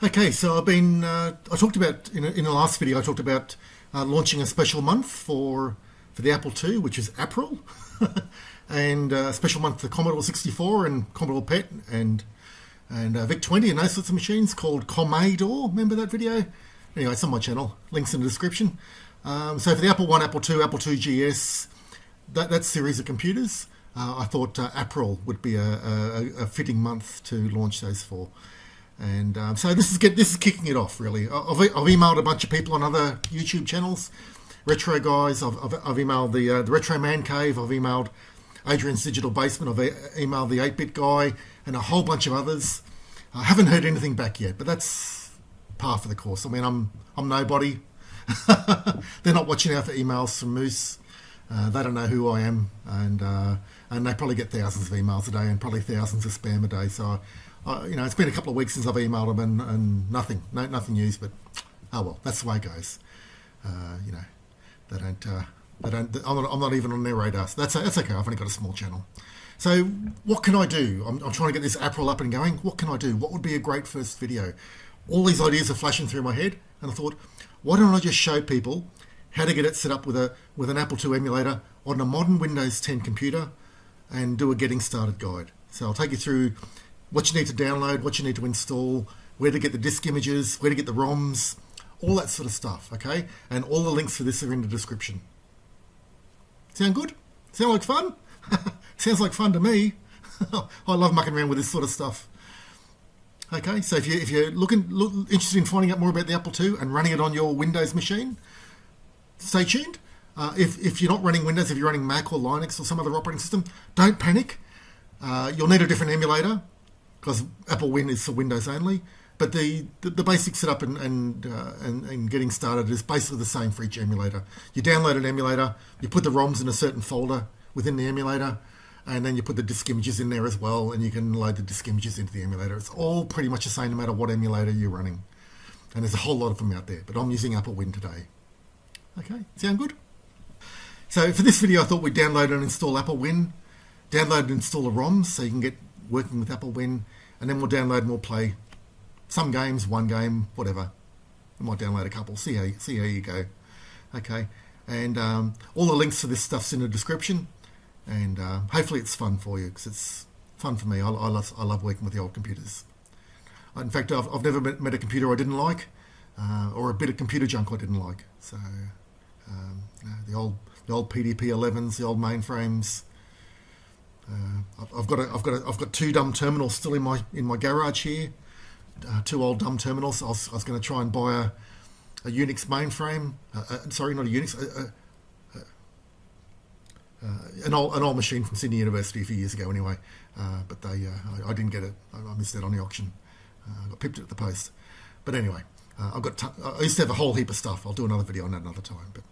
Okay, so I talked about, in the last video, I talked about launching a special month for the Apple II, which is APPriLE, and a special month for Commodore 64 and Commodore PET and VIC-20 and those sorts of machines called Commaydore. Remember that video? Anyway, it's on my channel. Links in the description. So for the Apple I, Apple II GS, that series of computers, I thought APPriLE would be a fitting month to launch those for. And so this is kicking it off, really. I've emailed a bunch of people on other YouTube channels, retro guys. I've emailed the Retro Man Cave. I've emailed Adrian's Digital Basement. I've emailed the 8-Bit Guy and a whole bunch of others. I haven't heard anything back yet, but that's par for the course. I mean, I'm nobody. They're not watching out for emails from Moose. They don't know who I am, and they probably get thousands of emails a day and probably thousands of spam a day. So, it's been a couple of weeks since I've emailed them, and nothing news. But oh well, that's the way it goes. They don't. I'm not even on their radar. So that's okay. I've only got a small channel. So what can I do? I'm trying to get this APPriLE up and going. What can I do? What would be a great first video? All these ideas are flashing through my head, and I thought, why don't I just show people how to get it set up with an Apple II emulator on a modern Windows 10 computer and do a getting started guide. So I'll take you through what you need to download, what you need to install, where to get the disk images, where to get the ROMs, all that sort of stuff, okay? And all the links for this are in the description. Sound good? Sound like fun? Sounds like fun to me. I love mucking around with this sort of stuff. Okay, so if you're interested in finding out more about the Apple II and running it on your Windows machine, stay tuned. If you're not running Windows, if you're running Mac or Linux or some other operating system, don't panic. You'll need a different emulator because AppleWin is for Windows only. But the basic setup and getting started is basically the same for each emulator. You download an emulator, you put the ROMs in a certain folder within the emulator, and then you put the disk images in there as well, and you can load the disk images into the emulator. It's all pretty much the same no matter what emulator you're running. And there's a whole lot of them out there, but I'm using AppleWin today. Okay, sound good? So for this video, I thought we'd download and install AppleWin, download and install the ROMs so you can get working with AppleWin, and then we'll download and we'll play some games, one game, whatever. I might download a couple, see how you go. Okay, and all the links to this stuff's in the description, and hopefully it's fun for you, because it's fun for me. I love working with the old computers. In fact, I've never met a computer I didn't like, or a bit of computer junk I didn't like. So the old PDP-11s, the old mainframes. I've got two dumb terminals still in my garage here. Two old dumb terminals. I was going to try and buy a Unix mainframe. Sorry, not a Unix. An old machine from Sydney University a few years ago, anyway. But I didn't get it. I missed it on the auction. I got pipped at the post. But anyway, I used to have a whole heap of stuff. I'll do another video on that another time. But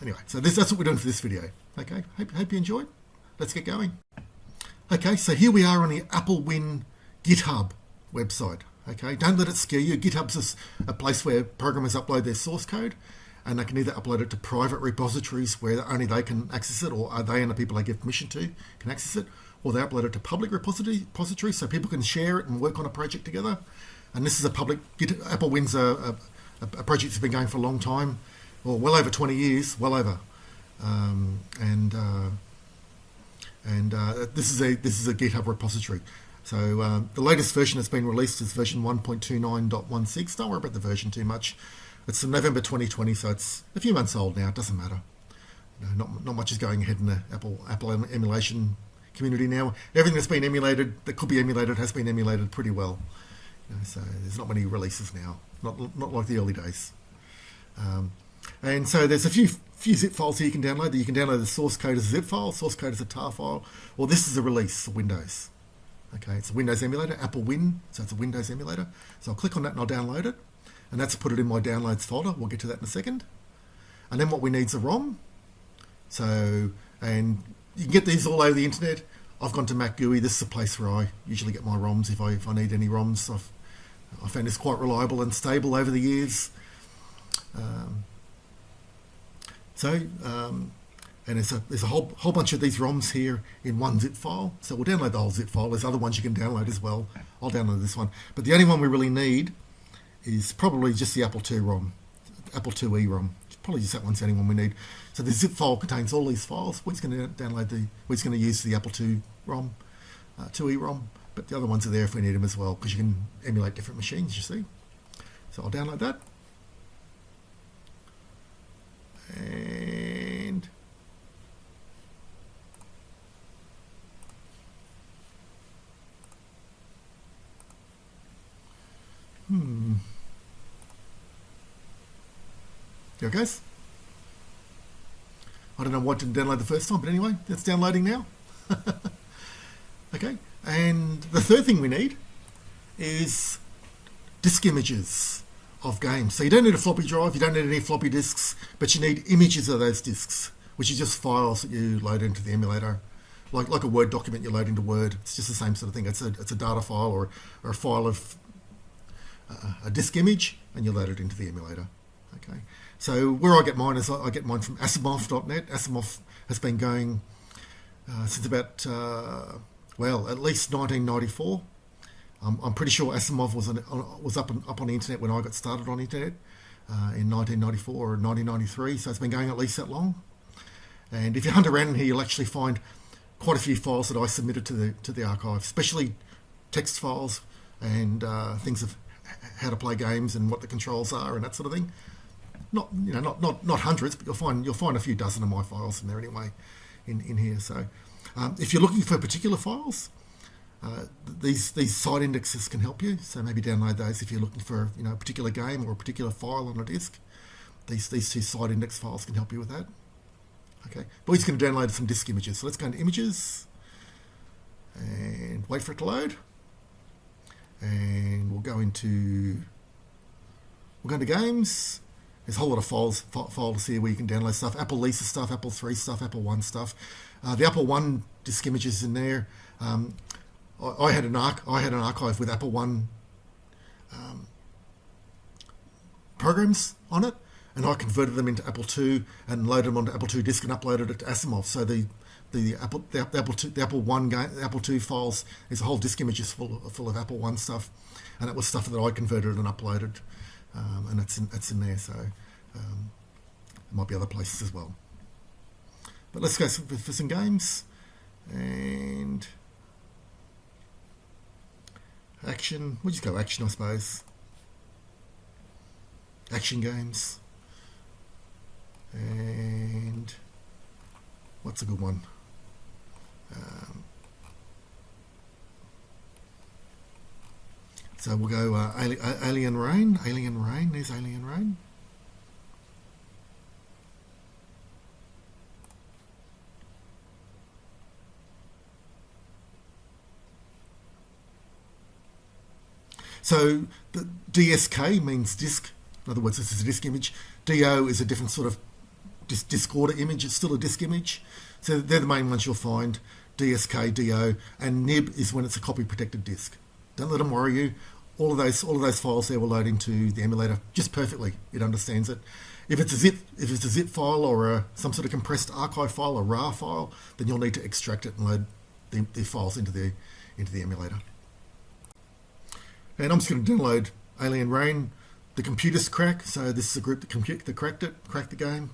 anyway, so that's what we're doing for this video. Okay, hope you enjoyed. Let's get going. Okay, so here we are on the AppleWin GitHub website. Okay, don't let it scare you. GitHub's a place where programmers upload their source code, and they can either upload it to private repositories where only they can access it, or they and the people they give permission to can access it, or they upload it to public repositories so people can share it and work on a project together. And this is a public, AppleWin's a project that's been going for a long time, well over 20 years, well over. This is a GitHub repository. So the latest version that's been released is version 1.29.16. Don't worry about the version too much. It's from November 2020, so it's a few months old now. It doesn't matter. Not much is going ahead in the Apple emulation community now. Everything that's been emulated, that could be emulated, has been emulated pretty well. So there's not many releases now. Not like the early days. And so there's a few zip files here you can download. You can download the source code as a zip file, source code as a tar file, or this is a release for Windows. Okay, it's a Windows emulator, AppleWin, so it's a Windows emulator. So I'll click on that and I'll download it, and that's put it in my downloads folder. We'll get to that in a second. And then what we need is a ROM. So, and you can get these all over the internet. I've gone to MacGUI. This is a place where I usually get my ROMs if I need any ROMs. I found this quite reliable and stable over the years. And there's a whole bunch of these ROMs here in one zip file. So we'll download the whole zip file. There's other ones you can download as well. I'll download this one. But the only one we really need is probably just the Apple II ROM, Apple IIe ROM. Probably just that one's the only one we need. So the zip file contains all these files. We're just going to we're just going to use the Apple II ROM, IIe ROM. But the other ones are there if we need them as well, because you can emulate different machines, you see. So I'll download that. And there it goes. I don't know why it didn't download the first time, but anyway, it's downloading now. Okay, and the third thing we need is disk images of games. So you don't need a floppy drive, you don't need any floppy disks, but you need images of those disks, which are just files that you load into the emulator. Like a Word document you load into Word. It's just the same sort of thing. It's a data file or a file of a disk image, and you load it into the emulator. Okay. So where I get mine is I get mine from Asimov.net. Asimov has been going since about at least 1994. I'm pretty sure Asimov was up on the internet when I got started on internet in 1994 or 1993. So it's been going at least that long. And if you hunt around in here, you'll actually find quite a few files that I submitted to the archive, especially text files and things of how to play games and what the controls are and that sort of thing. Not hundreds, but you'll find a few dozen of my files in there anyway, in here. So if you're looking for particular files, these site indexes can help you. So maybe download those if you're looking for a particular game or a particular file on a disk. These two site index files can help you with that. Okay, but we're just going to download some disk images. So let's go into images and wait for it to load. And we'll go into games. There's a whole lot of files here where you can download stuff. Apple Lisa stuff, Apple III stuff, AppleWin stuff. The AppleWin disk images in there. I had an archive with AppleWin programs on it, and I converted them into Apple II and loaded them onto Apple II disk and uploaded it to Asimov. So the AppleWin game, Apple II files, there's a whole disk images full of AppleWin stuff, and it was stuff that I converted and uploaded, and it's in there. So there might be other places as well. But let's go for some games and action. We'll just go action, I suppose. Action games. And what's a good one? So we'll go Alien Rain. There's Alien Rain. So the DSK means disk. In other words, this is a disk image. DO is a different sort of disk order image. It's still a disk image. So they're the main ones you'll find. DSK, DO, and NIB is when it's a copy protected disk. Don't let them worry you. All of those files there will load into the emulator just perfectly. It understands it. If it's a zip file or some sort of compressed archive file, a RAR file, then you'll need to extract it and load the files into the emulator. And I'm just going to download Alien Rain. The computers crack, so this is a group that cracked the game,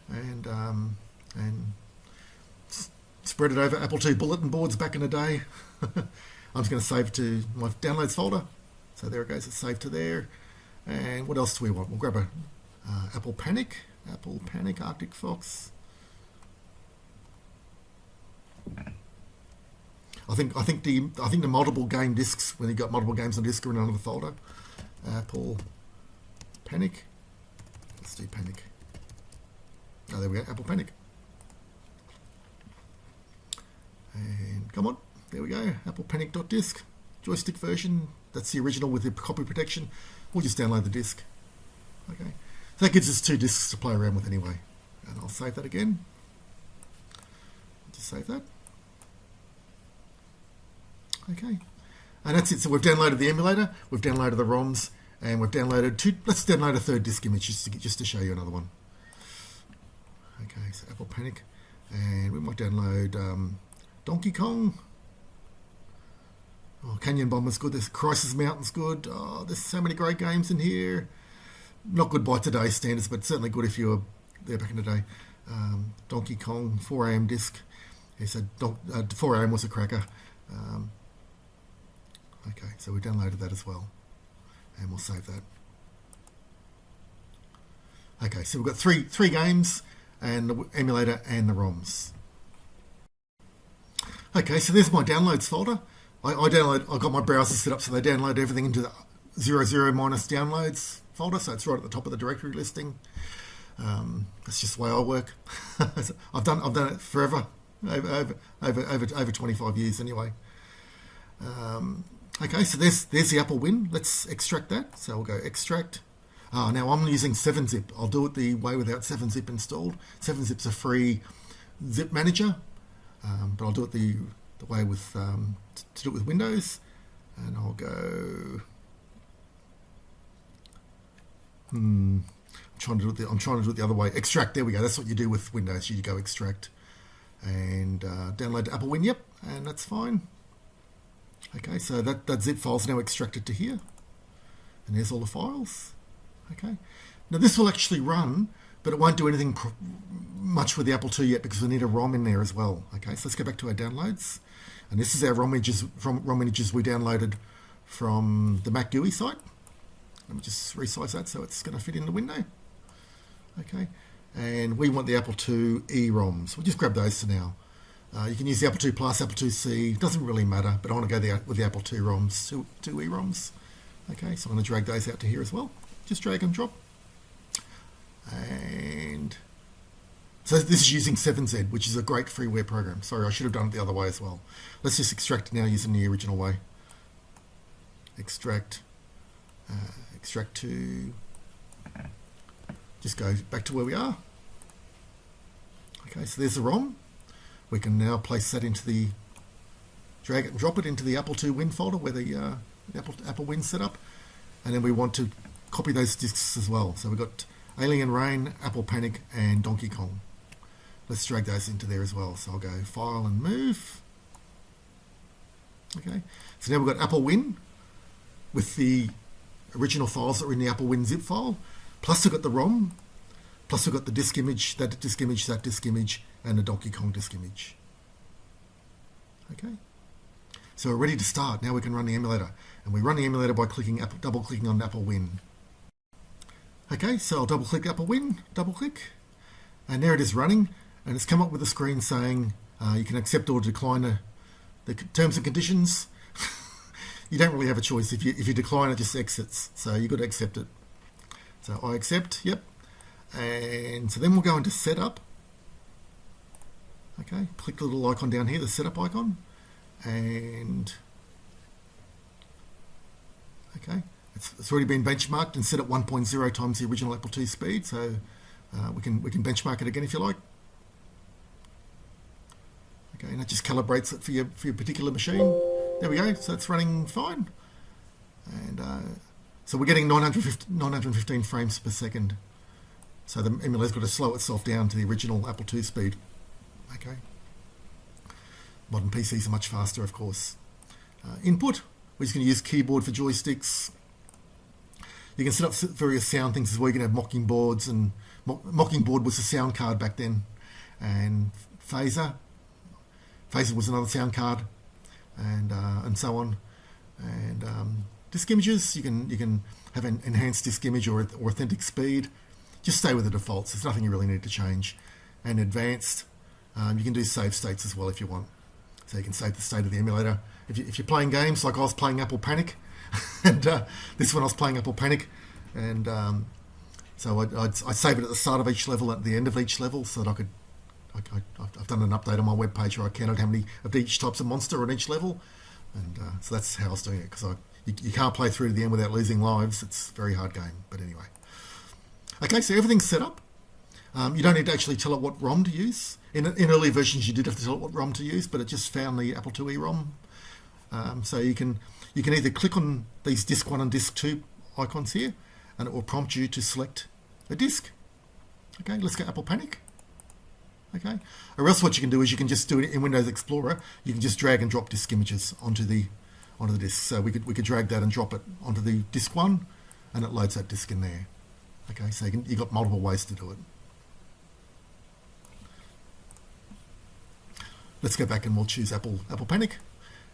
and spread it over Apple II bulletin boards back in the day. I'm just going to save it to my downloads folder. So there it goes, it's saved to there. And what else do we want? We'll grab a Apple Panic, Arctic Fox. I think the multiple game discs, when you got multiple games on disk, are in another folder. Apple Panic. Let's do Panic. Oh, there we go. Apple Panic. And come on, there we go. Apple Panic.disk. Joystick version. That's the original with the copy protection. We'll just download the disk. Okay. So that gives us two disks to play around with anyway. And I'll save that again. Just save that. Okay. And that's it. So we've downloaded the emulator, we've downloaded the ROMs, and we've downloaded let's download a third disk image just to show you another one. Okay, so Apple Panic. And we might download Donkey Kong. Oh, Canyon Bomber's good. There's Crisis Mountain's good. Oh, there's so many great games in here. Not good by today's standards, but certainly good if you were there back in the day. Donkey Kong, 4am disc. He said 4am was a cracker. Okay, so we downloaded that as well. And we'll save that. Okay, so we've got three games, and the emulator and the ROMs. Okay, so there's my downloads folder. I got my browser set up so they download everything into the 00 minus downloads folder, so it's right at the top of the directory listing. That's just the way I work. I've done it forever, over 25 years anyway. Okay, so there's the AppleWin. Let's extract that. So we'll go extract. Now I'm using 7-zip. I'll do it the way without 7-zip installed. 7-zip's a free zip manager, but I'll do it the way with to do it with Windows. And I'll go. I'm trying to do it the other way. Extract. There we go. That's what you do with Windows. You go extract and download AppleWin. Yep, and that's fine. Okay, so that zip file's now extracted to here, and there's all the files. Okay, now this will actually run, but it won't do anything much with the Apple II yet because we need a ROM in there as well. Okay, so let's go back to our downloads, and this is our ROM images we downloaded from the Mac GUI site. Let me just resize that so it's going to fit in the window. Okay, and we want the Apple II ROMs. We'll just grab those for now. You can use the Apple II Plus, Apple IIc, doesn't really matter, but I want to go with the Apple II ROMs, two ROMs. Okay, so I'm going to drag those out to here as well. Just drag and drop. And so this is using 7Z, which is a great freeware program. Sorry, I should have done it the other way as well. Let's just extract now using the original way. Extract to, just go back to where we are. Okay, so there's the ROM. We can now place that into the, drag it and drop it into the Apple II Win folder where the AppleWin set up. And then we want to copy those disks as well. So we've got Alien Rain, Apple Panic, and Donkey Kong. Let's drag those into there as well. So I'll go File and Move. Okay, so now we've got AppleWin with the original files that are in the AppleWin zip file. Plus we've got the ROM. Plus we've got the disk image, that disk image, that disk image, and the Donkey Kong disk image. Okay, so we're ready to start. Now we can run the emulator, and we run the emulator by double-clicking on AppleWin. Okay, so I'll double-click AppleWin, double-click, and there it is running, and it's come up with a screen saying you can accept or decline the terms and conditions. You don't really have a choice. If you decline, it just exits, so you've got to accept it. So I accept, yep, and so then we'll go into Setup. Okay, click the little icon down here, the setup icon, and okay, it's already been benchmarked and set at 1.0 times the original Apple II speed, so we can benchmark it again if you like. Okay, and that just calibrates it for your particular machine. There we go, so it's running fine, and so we're getting 915 frames per second. So the emulator's got to slow itself down to the original Apple II speed. Okay. Modern PCs are much faster, of course. Input, we're just going to use keyboard for joysticks. You can set up various sound things as well. You can have mocking boards, and mocking board was a sound card back then, and phaser was another sound card, and so on. And disk images, you can have an enhanced disk image or authentic speed. Just stay with the defaults. There's nothing you really need to change. And advanced, you can do save states as well if you want. So you can save the state of the emulator. If you're playing games, like I was playing Apple Panic, and this one I was playing Apple Panic, and so I'd save it at the start of each level, at the end of each level, so that I've done an update on my webpage where I counted how many of each types of monster on each level, and so that's how I was doing it, because you can't play through to the end without losing lives. It's a very hard game, but anyway. Okay, so everything's set up. You don't need to actually tell it what ROM to use. In early versions, you did have to tell it what ROM to use, but it just found the Apple IIe ROM. So you can either click on these Disk 1 and Disk 2 icons here, and it will prompt you to select a disk. Okay, let's go Apple Panic. Okay, or else what you can do is you can just do it in Windows Explorer. You can just drag and drop disk images onto the disk. So we could drag that and drop it onto the disk 1, and it loads that disk in there. Okay, so you've got multiple ways to do it. Let's go back and we'll choose Apple Panic,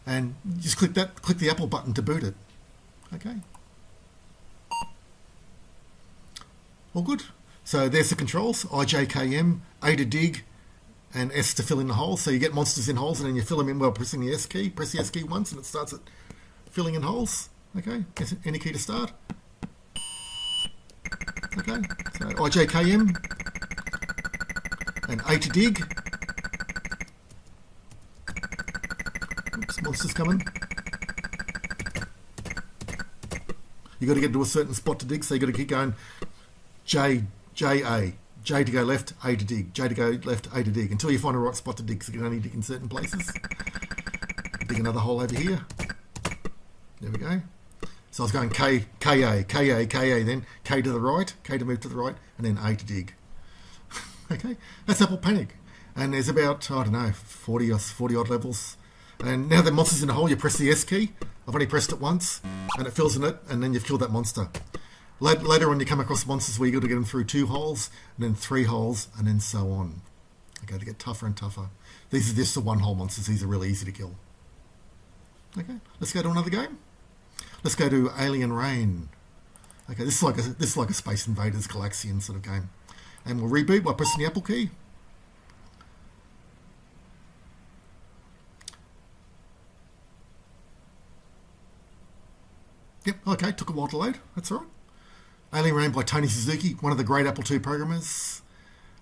and just click the Apple button to boot it. Okay. All good. So there's the controls: IJKM, A to dig, and S to fill in the holes. So you get monsters in holes, and then you fill them in while pressing the S key. Press the S key once, and it starts at filling in holes. Okay. Any key to start. Okay. So IJKM and A to dig. Oops, monsters coming. You got to get to a certain spot to dig, so you got to keep going. J to go left, A to dig, J to go left, A to dig, until you find a right spot to dig, so you can only dig in certain places. Dig another hole over here. There we go. So I was going KA, then K to the right, K to move to the right, and then A to dig. Okay, that's Apple Panic. And there's about, I don't know, 40 odd levels. And now the monster's in the hole, you press the S key. I've only pressed it once, and it fills in it, and then you've killed that monster. Later on, you come across monsters where you've got to get them through 2 holes, and then 3 holes, and then so on. Okay, they get tougher and tougher. These are just the 1-hole monsters. These are really easy to kill. Okay, let's go to another game. Let's go to Alien Rain. Okay, this is like a Space Invaders Galaxian sort of game. And we'll reboot by pressing the Apple key. Yep, okay, took a while to load. That's all right. Alien Rain by Tony Suzuki, one of the great Apple II programmers.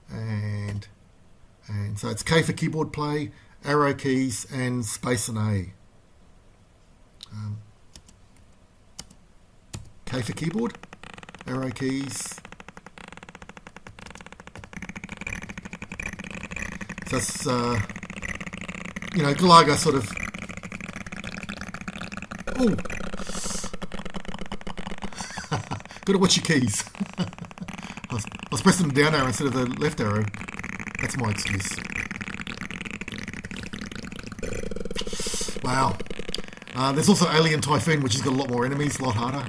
And so it's K for keyboard play, arrow keys, and space and A. K for keyboard, arrow keys. So that's, Galaga sort of... Oh! Got to watch your keys. I was pressing the down arrow instead of the left arrow. That's my excuse. Wow. There's also Alien Typhoon, which has got a lot more enemies, a lot harder.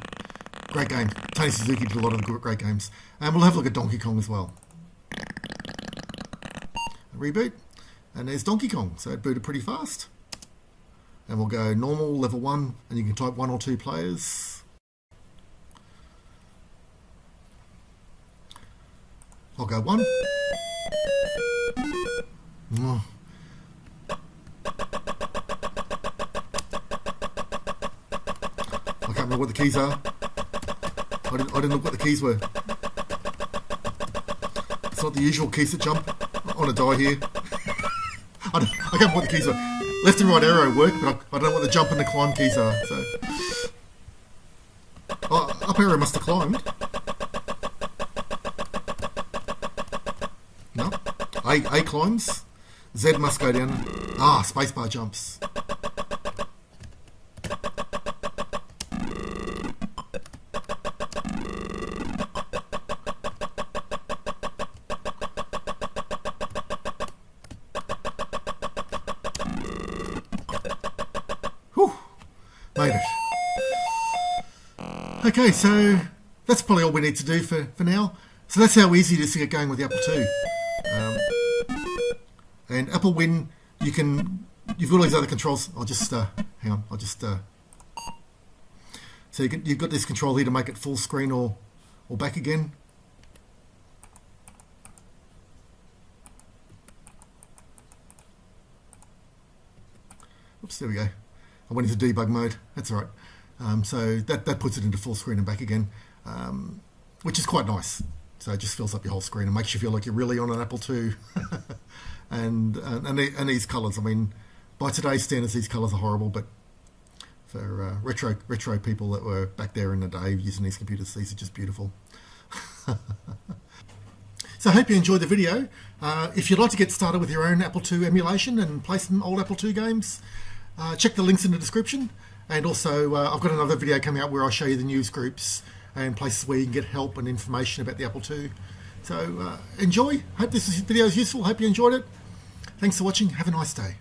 Great game. Tony Suzuki did a lot of the great games. And we'll have a look at Donkey Kong as well. Reboot. And there's Donkey Kong. So it booted pretty fast. And we'll go normal, level 1, and you can type 1 or 2 players. I'll go 1. Oh. I can't remember what the keys are. I didn't look what the keys were. It's not the usual keys that jump. I want to die here. I can't remember what the keys are. Left and right arrow work, but I don't know what the jump and the climb keys are. So, up arrow must have climbed. No, A climbs. Z must go down. Spacebar jumps. Made it. Okay, so that's probably all we need to do for now. So that's how easy it is to get going with the Apple II. And AppleWin, you've got all these other controls. I'll just, hang on, so you've got this control here to make it full screen or back again. Oops, there we go. I went into debug mode. That's all right. So that puts it into full screen and back again, which is quite nice. So it just fills up your whole screen and makes you feel like you're really on an Apple II. and these colours, I mean, by today's standards, these colours are horrible, but for retro people that were back there in the day using these computers, these are just beautiful. So I hope you enjoyed the video. If you'd like to get started with your own Apple II emulation and play some old Apple II games, check the links in the description. And also, I've got another video coming out where I'll show you the news groups and places where you can get help and information about the Apple II. So enjoy. Hope this video is useful. Hope you enjoyed it. Thanks for watching. Have a nice day.